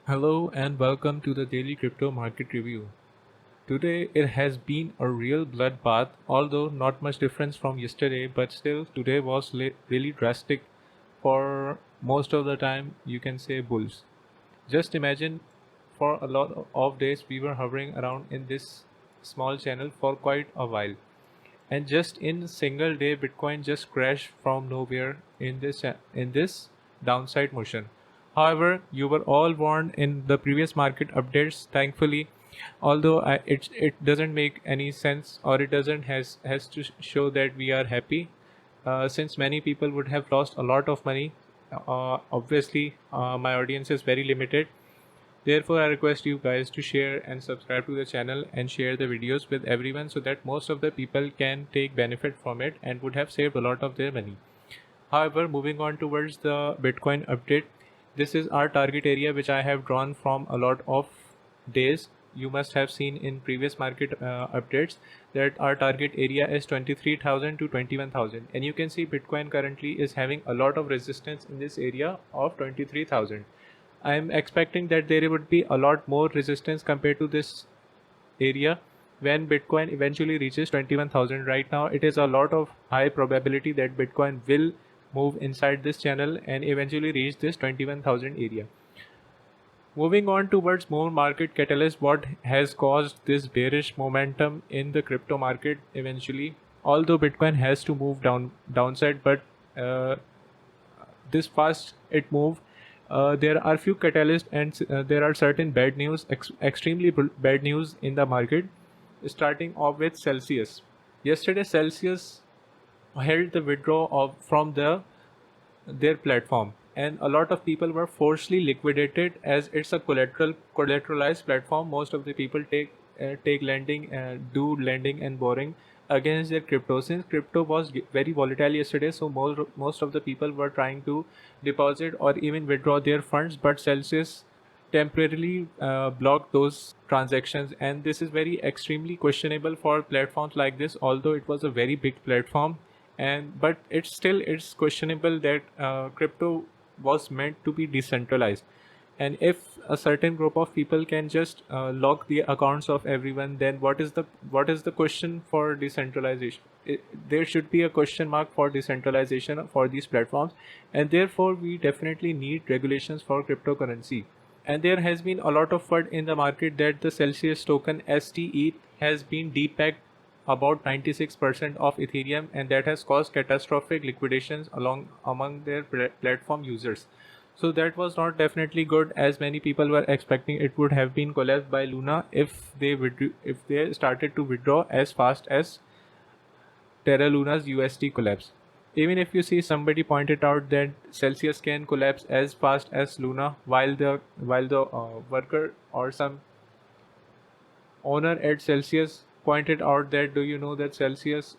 Hello and welcome to the daily crypto market review. Today it has been a real bloodbath, although not much difference from yesterday, but still today was really drastic for most of the time, you can say bulls. Just imagine for a lot of days we were hovering around in this small channel for quite a while. And just in a single day Bitcoin just crashed from nowhere in this downside motion. However, you were all warned in the previous market updates, thankfully, although it doesn't make any sense, or it doesn't has to show that we are happy, since many people would have lost a lot of money. Obviously, my audience is very limited. Therefore, I request you guys to share and subscribe to the channel and share the videos with everyone so that most of the people can take benefit from it and would have saved a lot of their money. However, moving on towards the Bitcoin update, this is our target area which I have drawn from a lot of days. You must have seen in previous market updates that our target area is 23,000 to 21,000, and you can see Bitcoin currently is having a lot of resistance in this area of 23,000. I'm expecting that there would be a lot more resistance compared to this area when Bitcoin eventually reaches 21,000. Right now, it is a lot of high probability that Bitcoin will move inside this channel and eventually reach this 21,000 area. Moving on towards more market catalyst, what has caused this bearish momentum in the crypto market eventually? Although Bitcoin has to move downside, but uh, this fast it moved. There are few catalysts, and there are certain bad news, extremely bad news in the market. Starting off with Celsius. Yesterday, Celsius held the withdrawal from their platform, and a lot of people were forcibly liquidated as it's a collateralized platform. Most of the people take lending, do lending and borrowing against their crypto. Since crypto was very volatile yesterday, so most of the people were trying to deposit or even withdraw their funds, but Celsius temporarily blocked those transactions, and this is very extremely questionable for platforms like this, although it was a very big platform. And but it's questionable that crypto was meant to be decentralized, and if a certain group of people can just lock the accounts of everyone, then what is the question for decentralization? There should be a question mark for decentralization for these platforms, and therefore we definitely need regulations for cryptocurrency. And there has been a lot of FUD in the market that the Celsius token STETH has been depegged about 96% of Ethereum, and that has caused catastrophic liquidations among their platform users. So that was not definitely good, as many people were expecting it would have been collapsed by Luna if they started to withdraw as fast as Terra Luna's USD collapse. Even if you see, somebody pointed out that Celsius can collapse as fast as Luna, while the worker or some owner at Celsius pointed out that, do you know that Celsius,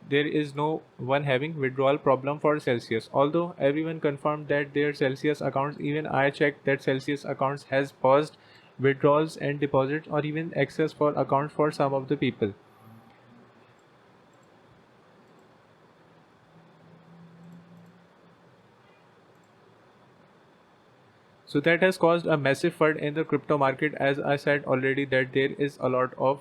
there is no one having withdrawal problem for Celsius. Although everyone confirmed that their Celsius accounts, even I checked that Celsius accounts has paused withdrawals and deposits, or even access for accounts for some of the people. So that has caused a massive FUD in the crypto market. As I said already, that there is a lot of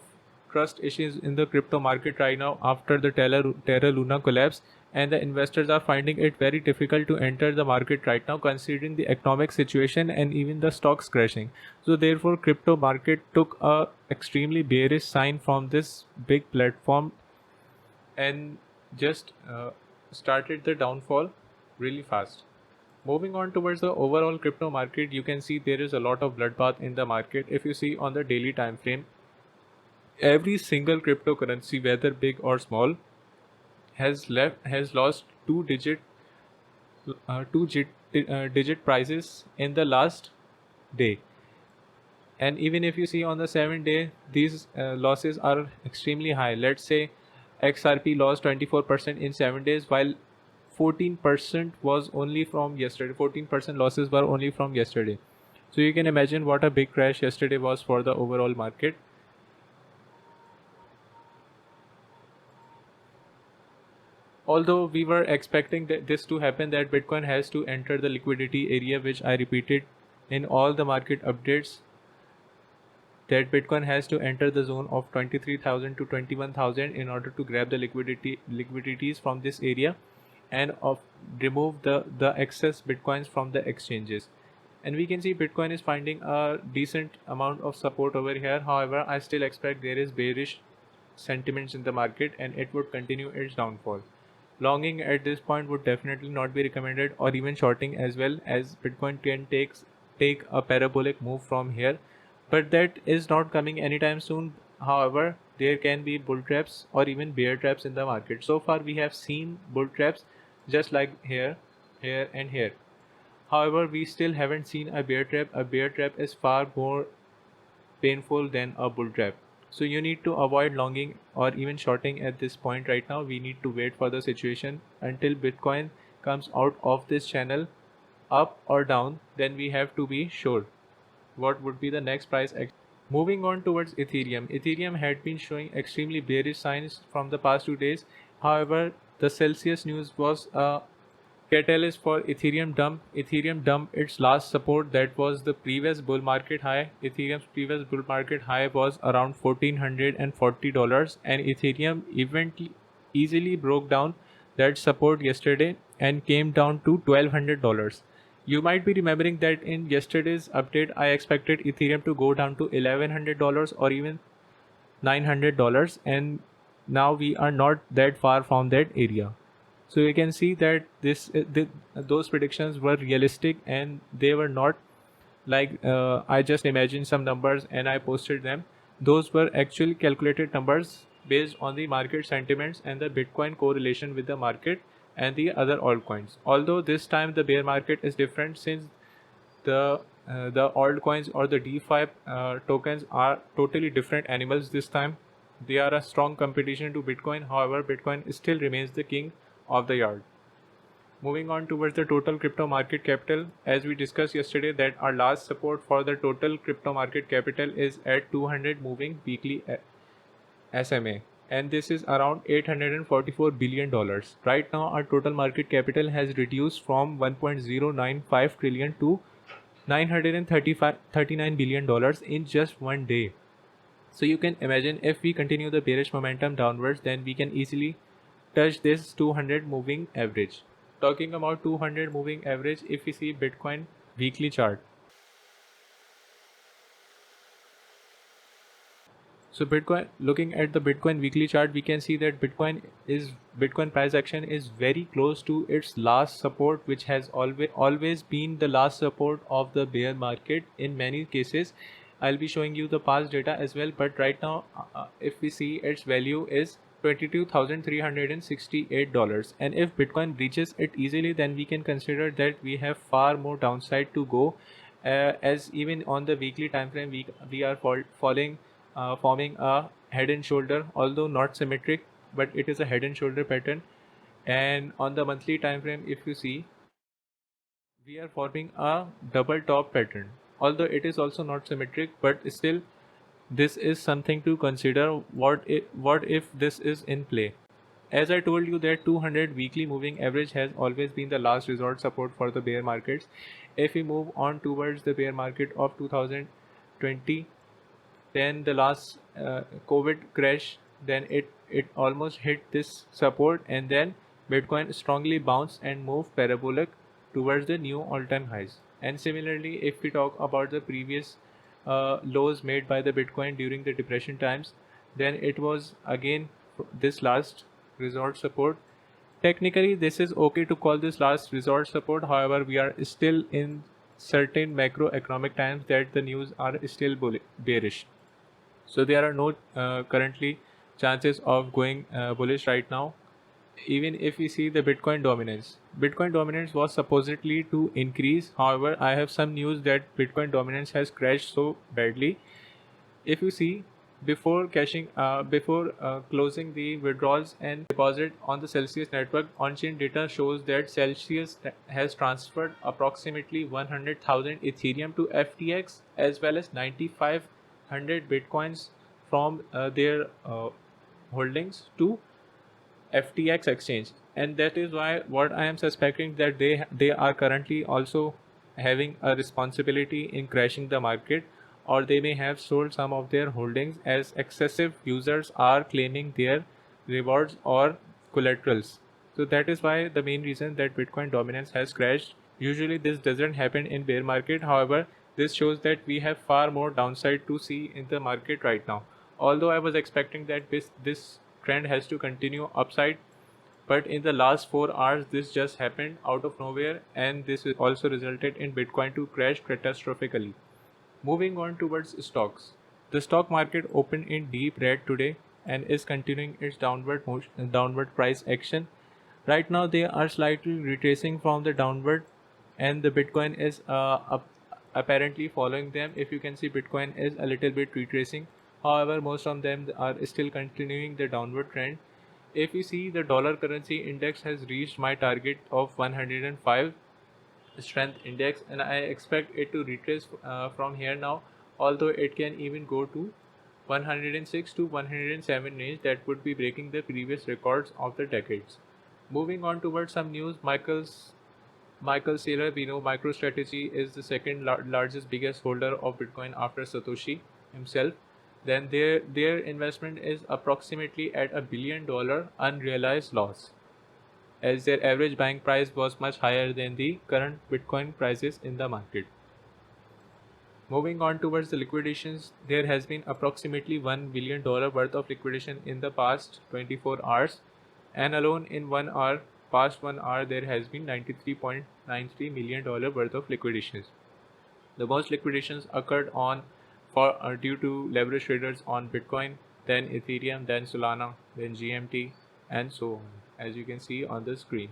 trust issues in the crypto market right now after the Terra Luna collapse, and the investors are finding it very difficult to enter the market right now, considering the economic situation and even the stocks crashing. So therefore, crypto market took a extremely bearish sign from this big platform, and just started the downfall really fast. Moving on towards the overall crypto market, you can see there is a lot of bloodbath in the market. If you see on the daily time frame, every single cryptocurrency, whether big or small, has lost digit prices in the last day. And even if you see on the 7 day, these losses are extremely high. Let's say XRP lost 24% in 7 days, while 14% was only from yesterday. 14% losses were only from yesterday. So you can imagine what a big crash yesterday was for the overall market. Although we were expecting this to happen, that Bitcoin has to enter the liquidity area, which I repeated in all the market updates that Bitcoin has to enter the zone of 23,000 to 21,000 in order to grab the liquidities from this area and remove the excess Bitcoins from the exchanges. And we can see Bitcoin is finding a decent amount of support over here. However, I still expect there is bearish sentiments in the market and it would continue its downfall. Longing at this point would definitely not be recommended, or even shorting as well, as Bitcoin can take a parabolic move from here, but that is not coming anytime soon. However, there can be bull traps or even bear traps in the market. So far we have seen bull traps just like here, here and here. However, we still haven't seen a bear trap. A bear trap is far more painful than a bull trap. So you need to avoid longing or even shorting at this point. Right now we need to wait for the situation until Bitcoin comes out of this channel, up or down. Then we have to be sure what would be the next price. Moving on towards Ethereum. Ethereum had been showing extremely bearish signs from the past 2 days. However, the Celsius news was a catalyst for Ethereum dump. Ethereum dumped its last support, that was the previous bull market high. Ethereum's previous bull market high was around $1,440, and Ethereum easily broke down that support yesterday and came down to $1,200. You might be remembering that in yesterday's update, I expected Ethereum to go down to $1,100 or even $900, and now we are not that far from that area. So you can see that those predictions were realistic and they were not like I just imagined some numbers and I posted them. Those were actually calculated numbers based on the market sentiments and the Bitcoin correlation with the market and the other altcoins. Although this time the bear market is different, since the altcoins or the DeFi tokens are totally different animals this time. They are a strong competition to Bitcoin. However, Bitcoin still remains the king of the yard. Moving on towards the total crypto market capital, as we discussed yesterday that our last support for the total crypto market capital is at 200 moving weekly SMA, and this is around $844 billion. Right now our total market capital has reduced from 1.095 trillion to $939 billion in just one day. So you can imagine, if we continue the bearish momentum downwards, then we can easily touch this 200 moving average. Talking about 200 moving average, if we see Bitcoin weekly chart. So Bitcoin, looking at the Bitcoin weekly chart, we can see that Bitcoin price action is very close to its last support, which has always been the last support of the bear market in many cases. I'll be showing you the past data as well, but right now if we see, its value is $22,368, and if Bitcoin breaches it easily, then we can consider that we have far more downside to go, as even on the weekly time frame we are falling, forming a head and shoulder, although not symmetric, but it is a head and shoulder pattern. And on the monthly time frame, if you see, we are forming a double top pattern, although it is also not symmetric, but still this is something to consider. What if this is in play? As I told you that 200 weekly moving average has always been the last resort support for the bear markets. If we move on towards the bear market of 2020, then the last COVID crash, then it almost hit this support, and then Bitcoin strongly bounced and moved parabolic towards the new all-time highs. And similarly, if we talk about the previous lows made by the Bitcoin during the depression times, then it was again this last resort support. Technically this is okay to call this last resort support. However, we are still in certain macroeconomic times that the news are still bearish. So there are no currently chances of going bullish right now. Even if we see the Bitcoin dominance was supposedly to increase. However, I have some news that Bitcoin dominance has crashed so badly. If you see, before closing the withdrawals and deposit on the Celsius network, on-chain data shows that Celsius has transferred approximately 100,000 Ethereum to FTX, as well as 9,500 Bitcoins from their holdings to FTX exchange. And that is why what I am suspecting, that they are currently also having a responsibility in crashing the market, or they may have sold some of their holdings as excessive users are claiming their rewards or collaterals. So that is why the main reason that Bitcoin dominance has crashed. Usually this doesn't happen in bear market. However, this shows that we have far more downside to see in the market right now. Although I was expecting that this trend has to continue upside, but in the last 4 hours this just happened out of nowhere, and this also resulted in Bitcoin to crash catastrophically. Moving on towards stocks. The stock market opened in deep red today and is continuing its downward price action. Right now they are slightly retracing from the downward, and the Bitcoin is apparently following them. If you can see, Bitcoin is a little bit retracing. However, most of them are still continuing the downward trend. If you see, the dollar currency index has reached my target of 105 strength index, and I expect it to retrace from here now, although it can even go to 106 to 107 range. That would be breaking the previous records of the decades. Moving on towards some news, Michael Saylor, we know Microstrategy is the second largest biggest holder of Bitcoin after Satoshi himself. Then their investment is approximately at $1 billion unrealized loss, as their average buying price was much higher than the current Bitcoin prices in the market. Moving on towards the liquidations, there has been approximately $1 billion worth of liquidation in the past 24 hours, and alone in past 1 hour, there has been $93.93 million worth of liquidations. The most liquidations occurred due to leverage traders on Bitcoin, then Ethereum, then Solana, then GMT, and so on, as you can see on the screen.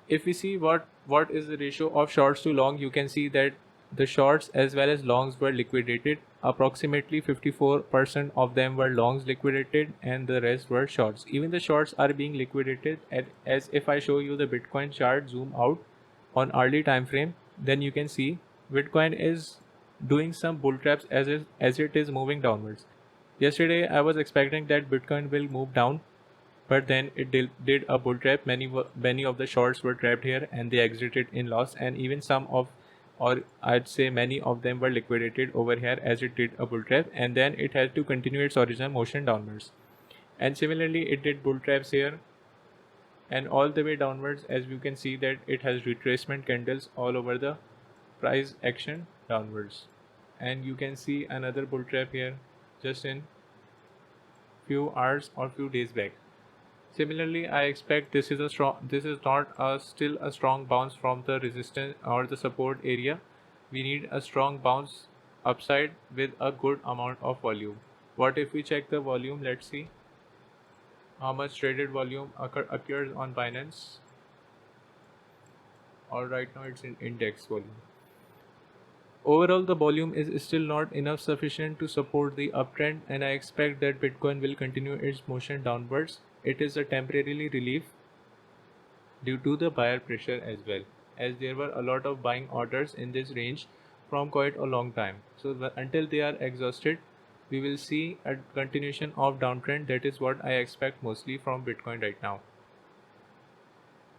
If we see what is the ratio of shorts to long, you can see that the shorts as well as longs were liquidated. Approximately 54% of them were longs liquidated and the rest were shorts. Even the shorts are being liquidated, as if I show you the Bitcoin chart, zoom out on early time frame, then you can see Bitcoin is doing some bull traps as it is moving downwards. Yesterday I was expecting that Bitcoin will move down, but then it did a bull trap. Many of the shorts were trapped here and they exited in loss, and even or I'd say many of them were liquidated over here as it did a bull trap, and then it had to continue its original motion downwards. And similarly, it did bull traps here and all the way downwards, as you can see that it has retracement candles all over the price action downwards. And you can see another bull trap here just in few hours or few days back. Similarly, I expect this is not still a strong bounce from the resistance or the support area. We need a strong bounce upside with a good amount of volume. What if we check the volume? Let's see how much traded volume occurs on Binance. Or right now it's in index volume. Overall, the volume is still not enough sufficient to support the uptrend, and I expect that Bitcoin will continue its motion downwards. It is a temporary relief due to the buyer pressure as well, as there were a lot of buying orders in this range from quite a long time. So until they are exhausted, we will see a continuation of downtrend. That is what I expect mostly from Bitcoin right now.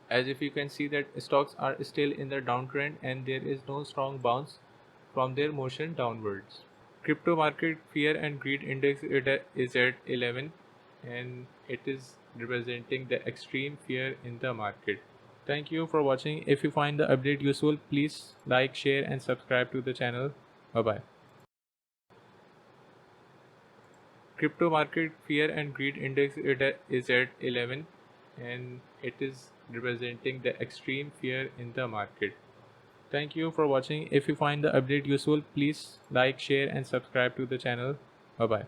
As if you can see that stocks are still in the downtrend and there is no strong bounce from their motion downwards. Crypto market fear and greed index is at 11, and it is representing the extreme fear in the market. Thank you for watching. If you find the update useful, please like, share and subscribe to the channel. Bye bye. Crypto market fear and greed index is at 11, and it is representing the extreme fear in the market. Thank you for watching. If you find the update useful, please like, share and subscribe to the channel. Bye bye.